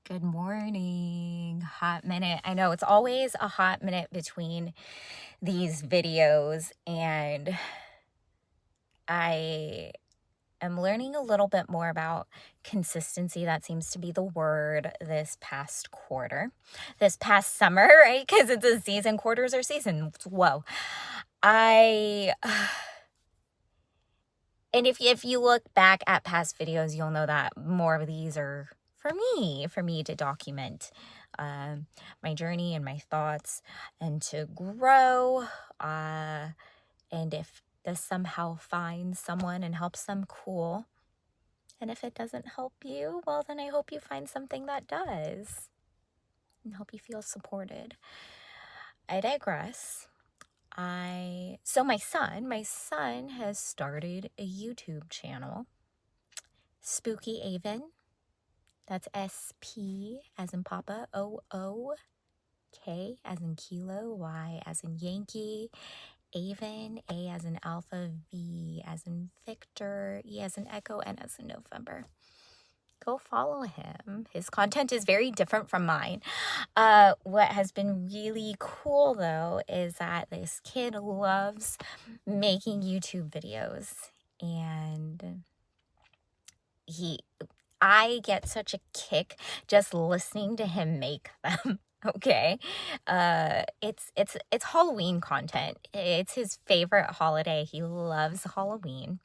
Good morning. Hot minute. I know it's always a hot minute between these videos, and I am learning a little bit more about consistency. That seems to be the word this past quarter, this past summer, right? Because it's a season. Quarters are seasons. Whoa. And if you look back at past videos, you'll know that more of these are for me to document my journey and my thoughts and to grow. And if this somehow finds someone and helps them, cool. And if it doesn't help you, well, then I hope you find something that does and hope you feel supported. I digress. So my son has started a YouTube channel, Spooky Avon. That's SP as in Papa, OO, K as in Kilo, Y as in Yankee, Avon, A as in Alpha, V as in Victor, E as in Echo, N as in November. Go follow him. His content is very different from mine. What has been really cool, though, is that this kid loves making YouTube videos. And I get such a kick just listening to him make them. Okay. It's Halloween content. It's his favorite holiday. He loves Halloween.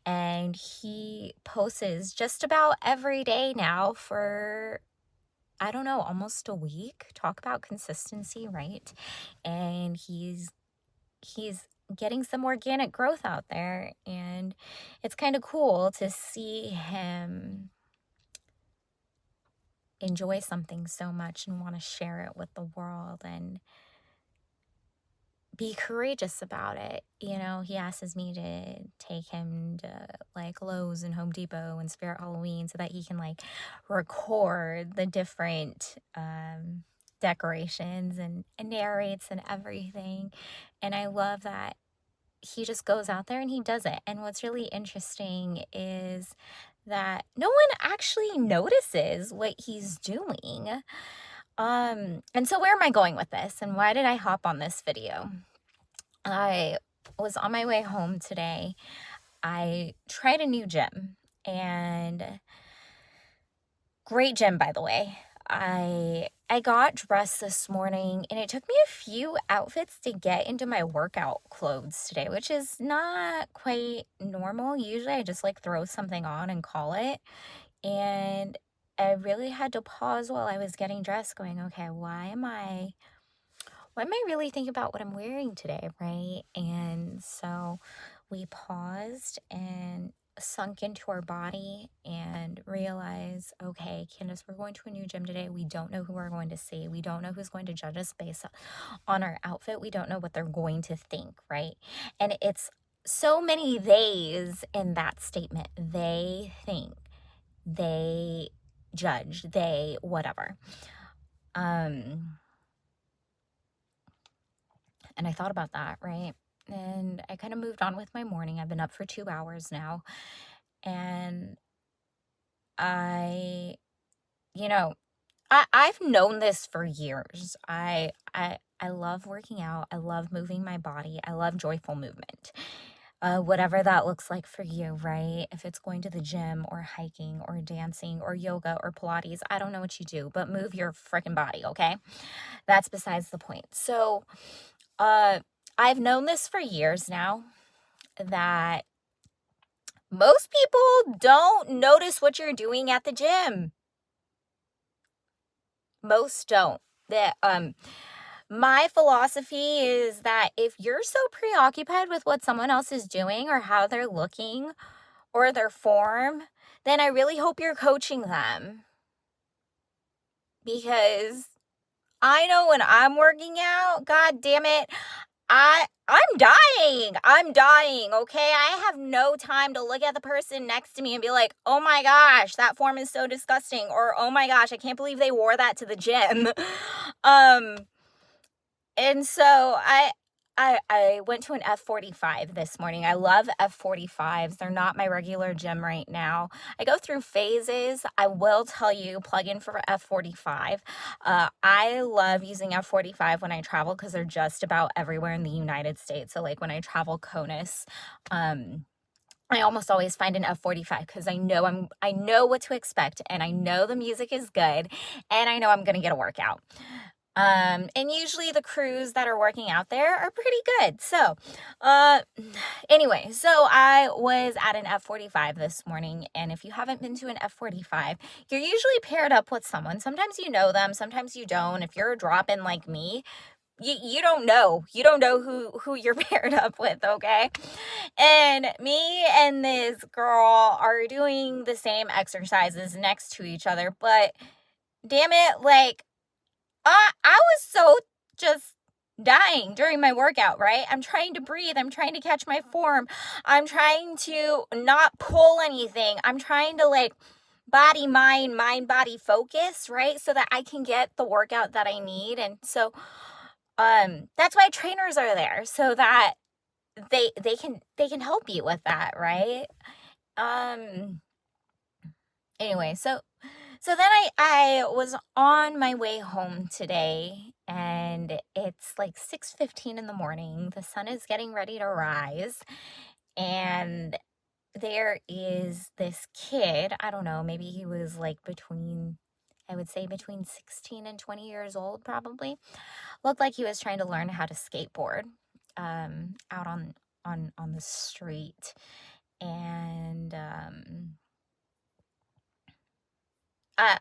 And he posts just about every day now for, I don't know, almost a week. Talk about consistency, right? And he's getting some organic growth out there, and it's kind of cool to see him enjoy something so much and want to share it with the world and be courageous about it. You know, he asks me to take him to like Lowe's and Home Depot and Spirit Halloween so that he can like record the different decorations and narrates and everything. And I love that he just goes out there and he does it. And what's really interesting is that no one actually notices what he's doing. And so where am I going with this? And why did I hop on this video? I was on my way home today. I tried a new gym, and great gym, by the way. I got dressed this morning, and it took me a few outfits to get into my workout clothes today, which is not quite normal. Usually I just like throw something on and call it. And I really had to pause while I was getting dressed going, okay, why am I really thinking about what I'm wearing today, right? And so we paused and sunk into our body and realized, okay, Candace, we're going to a new gym today. We don't know who we're going to see. We don't know who's going to judge us based on our outfit. We don't know what they're going to think, right? And it's so many theys in that statement. They think, they judge, they whatever. And I thought about that, right? And I kind of moved on with my morning. I've been up for 2 hours now. And I've known this for years. I love working out. I love moving my body. I love joyful movement. Whatever that looks like for you, right? If it's going to the gym or hiking or dancing or yoga or Pilates, I don't know what you do, but move your freaking body, okay? That's besides the point. So, I've known this for years now, that most people don't notice what you're doing at the gym. Most don't. My philosophy is that if you're so preoccupied with what someone else is doing or how they're looking or their form, then I really hope you're coaching them. Because I know when I'm working out, God damn it, I'm dying, okay? I have no time to look at the person next to me and be like, oh my gosh, that form is so disgusting, or oh my gosh, I can't believe they wore that to the gym. And so I went to an F45 this morning. I love F45s. They're not my regular gym right now. I go through phases. I will tell you, plug in for F45. I love using F45 when I travel because they're just about everywhere in the United States. So like when I travel CONUS, I almost always find an F45 because I know what to expect, and I know the music is good, and I know I'm gonna get a workout. And usually the crews that are working out there are pretty good. So, anyway, so I was at an F45 this morning, and if you haven't been to an F45, you're usually paired up with someone. Sometimes you know them, sometimes you don't. If you're a drop-in like me, you don't know. You don't know who you're paired up with, okay? And me and this girl are doing the same exercises next to each other, but damn it, like I was so just dying during my workout, right? I'm trying to breathe. I'm trying to catch my form. I'm trying to not pull anything. I'm trying to like body, mind, body focus, right? So that I can get the workout that I need. And so that's why trainers are there, so that they can help you with that, right? Um anyway, so then I was on my way home today, and it's like 6:15 in the morning. The sun is getting ready to rise, and there is this kid. I don't know, maybe he was like I would say between 16 and 20 years old, probably. Looked like he was trying to learn how to skateboard out on the street. And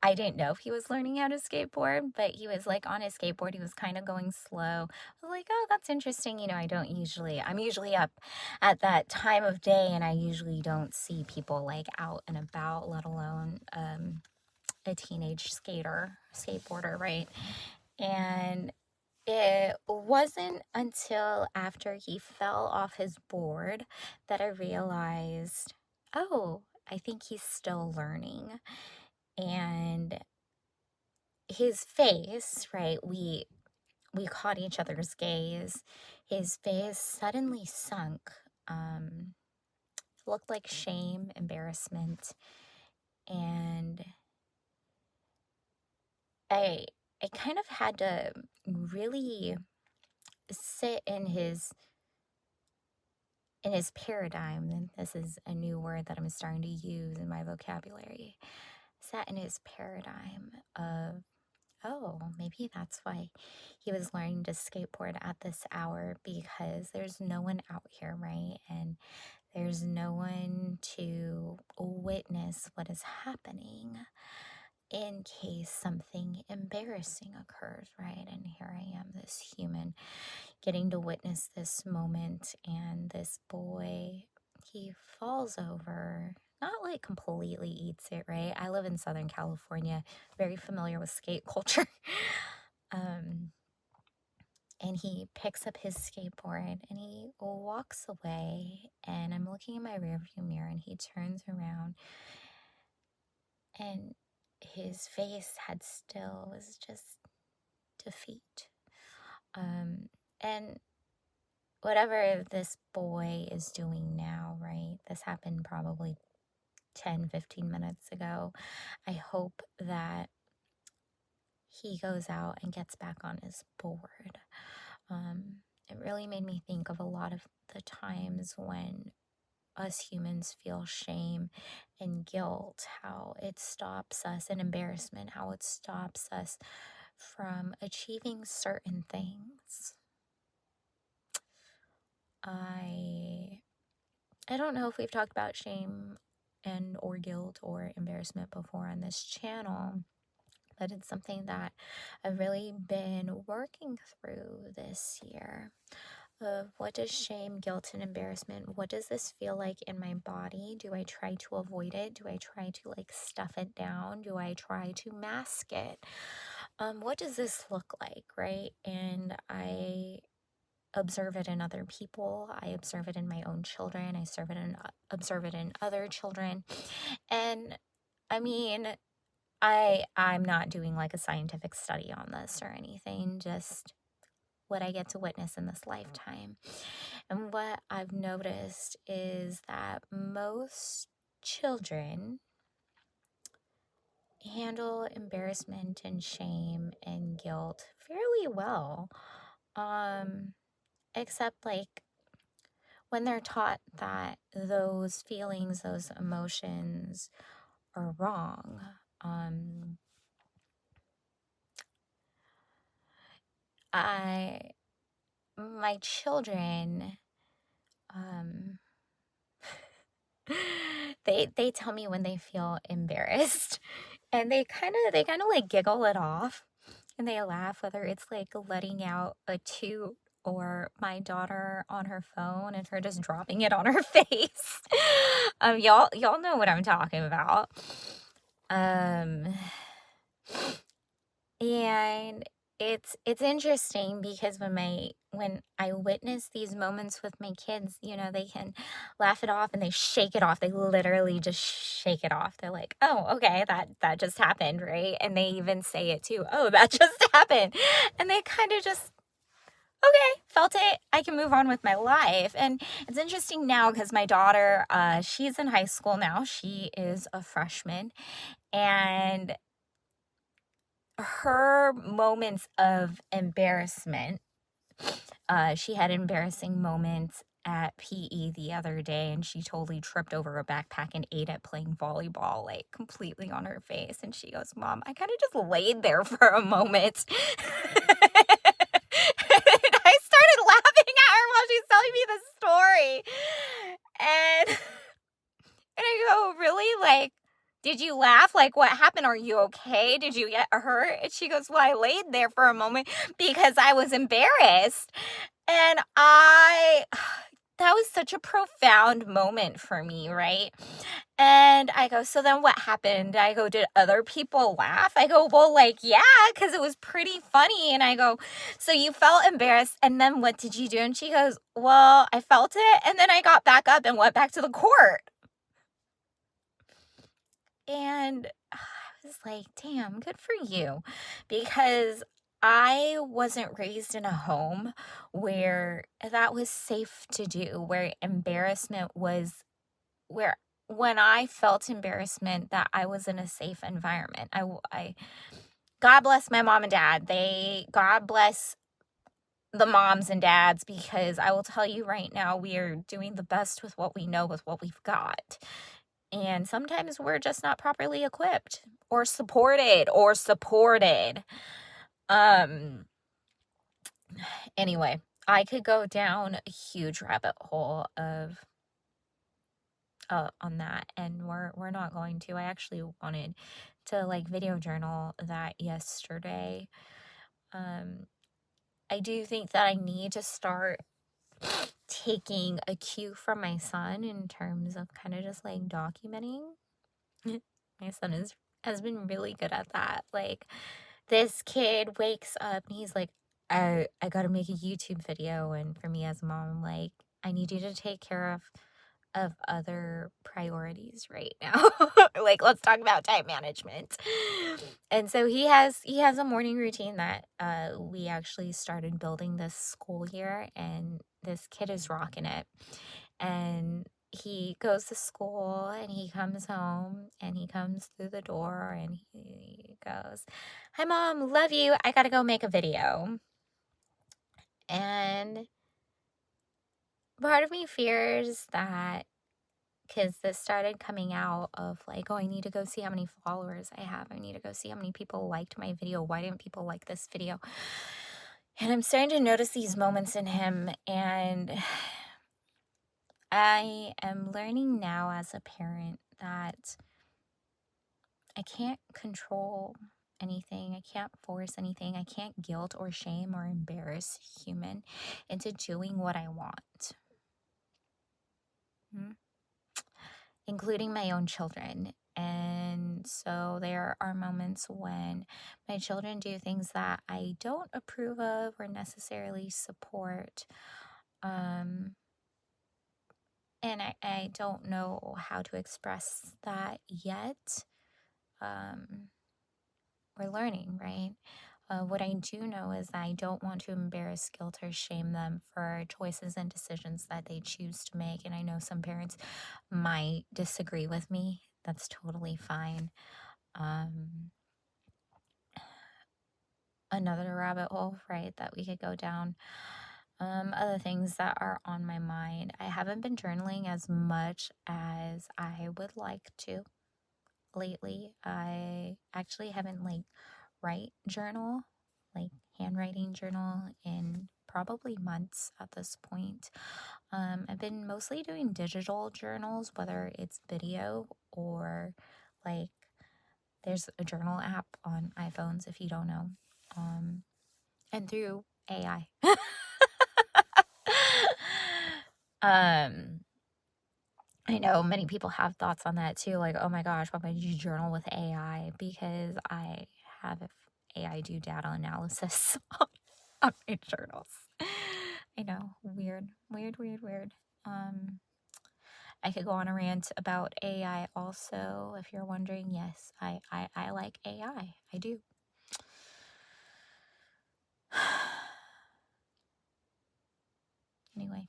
I didn't know if he was learning how to skateboard, but he was like on his skateboard. He was kind of going slow. I was like, oh, that's interesting. I'm usually up at that time of day, and I usually don't see people like out and about, let alone a teenage skateboarder, right? And it wasn't until after he fell off his board that I realized, oh, I think he's still learning. And his face, right? We caught each other's gaze. His face suddenly sunk. Looked like shame, embarrassment, and I I kind of had to really sit in his paradigm. And this is a new word that I'm starting to use in my vocabulary. Sat in his paradigm of, oh, maybe that's why he was learning to skateboard at this hour, because there's no one out here, right? And there's no one to witness what is happening in case something embarrassing occurs, right? And here I am, this human, getting to witness this moment, and this boy, he falls over, not like completely eats it, right? I live in Southern California, very familiar with skate culture. um, and he picks up his skateboard and he walks away, and I'm looking in my rearview mirror, and he turns around, and his face had still was just defeat. And whatever this boy is doing now, right? This happened probably 10-15 minutes ago. I hope that he goes out and gets back on his board. It really made me think of a lot of the times when us humans feel shame and guilt, how it stops us, and embarrassment, how it stops us from achieving certain things. I don't know if we've talked about shame and or guilt or embarrassment before on this channel, but it's something that I've really been working through this year. Of what does shame, guilt, and embarrassment, what does this feel like in my body? Do I try to avoid it? Do I try to like stuff it down? Do I try to mask it? What does this look like, right? And I observe it in other people. I observe it in my own children. I observe it in other children. And I mean, I'm not doing like a scientific study on this or anything, just what I get to witness in this lifetime. And what I've noticed is that most children handle embarrassment and shame and guilt fairly well. Um, except like when they're taught that those feelings, those emotions are wrong. Um, my children, um, they tell me when they feel embarrassed, and they kind of like giggle it off, and they laugh, whether it's like letting out a toot or my daughter on her phone and her just dropping it on her face. Y'all know what I'm talking about. Um, and it's interesting because when I witness these moments with my kids, they can laugh it off and they shake it off. They literally just shake it off. They're like, "Oh, okay, that just happened," right? And they even say it too. "Oh, that just happened." And they kind of just, okay, felt it. I can move on with my life. And it's interesting now because my daughter, she's in high school now. She is a freshman, and her moments of embarrassment, she had embarrassing moments at PE the other day, and she totally tripped over a backpack and ate it playing volleyball, like completely on her face. And she goes, "Mom, I kind of just laid there for a moment." And I started laughing at her while she's telling me the story. And I go, "Really? Like, did you laugh? Like, what happened? Are you okay? Did you get hurt?" And she goes, "Well, I laid there for a moment because I was embarrassed." And that was such a profound moment for me, right? And I go, "So then what happened?" I go, "Did other people laugh?" I go, "Well, like, yeah, because it was pretty funny." And I go, "So you felt embarrassed, and then what did you do?" And she goes, "Well, I felt it, and then I got back up and went back to the court." And I was like, damn, good for you. Because I wasn't raised in a home where that was safe to do, where embarrassment was, where when I felt embarrassment, that I was in a safe environment. God bless my mom and dad. God bless the moms and dads, because I will tell you right now, we are doing the best with what we know, with what we've got. And sometimes we're just not properly equipped or supported. Um, anyway, I could go down a huge rabbit hole of on that, and we're not going to. I actually wanted to like video journal that yesterday. I do think that I need to start taking a cue from my son in terms of kind of just like documenting. My son has been really good at that. Like, this kid wakes up and he's like, I gotta make a YouTube video. And for me as a mom, I'm like, I need you to take care of other priorities right now. Like, let's talk about time management. And so he has a morning routine that we actually started building this school year, and this kid is rocking it. And he goes to school and he comes home and he comes through the door and he goes, "Hi, Mom, love you. I gotta go make a video." And part of me fears that, because this started coming out of like, "Oh, I need to go see how many followers I have. I need to go see how many people liked my video. Why didn't people like this video?" And I'm starting to notice these moments in him, and I am learning now as a parent that I can't control anything. I can't force anything. I can't guilt or shame or embarrass human into doing what I want, including my own children. And so there are moments when my children do things that I don't approve of or necessarily support. And I don't know how to express that yet. We're learning, right? What I do know is that I don't want to embarrass, guilt, or shame them for choices and decisions that they choose to make. And I know some parents might disagree with me. That's totally fine. Um, Another rabbit hole, right, that we could go down. Other things that are on my mind. I haven't been journaling as much as I would like to lately. I actually haven't write journal, like handwriting journal, in probably months at this point. I've been mostly doing digital journals, whether it's video or like there's a journal app on iPhones if you don't know. And through AI. um I know many people have thoughts on that too, like, oh my gosh, why would you journal with AI? Because I have AI do data analysis on my journals. I know, weird, weird, weird, weird. Um, I could go on a rant about AI also, if you're wondering. Yes, I like AI. I do. Anyway,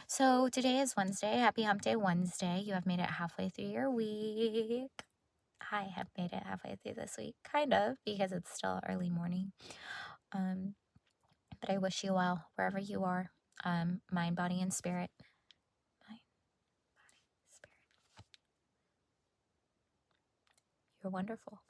so today is Wednesday. Happy Hump Day Wednesday. You have made it halfway through your week. I have made it halfway through this week, kind of, because it's still early morning. Um, but I wish you well wherever you are. Mind, body, and spirit. Mind, body, spirit. You're wonderful.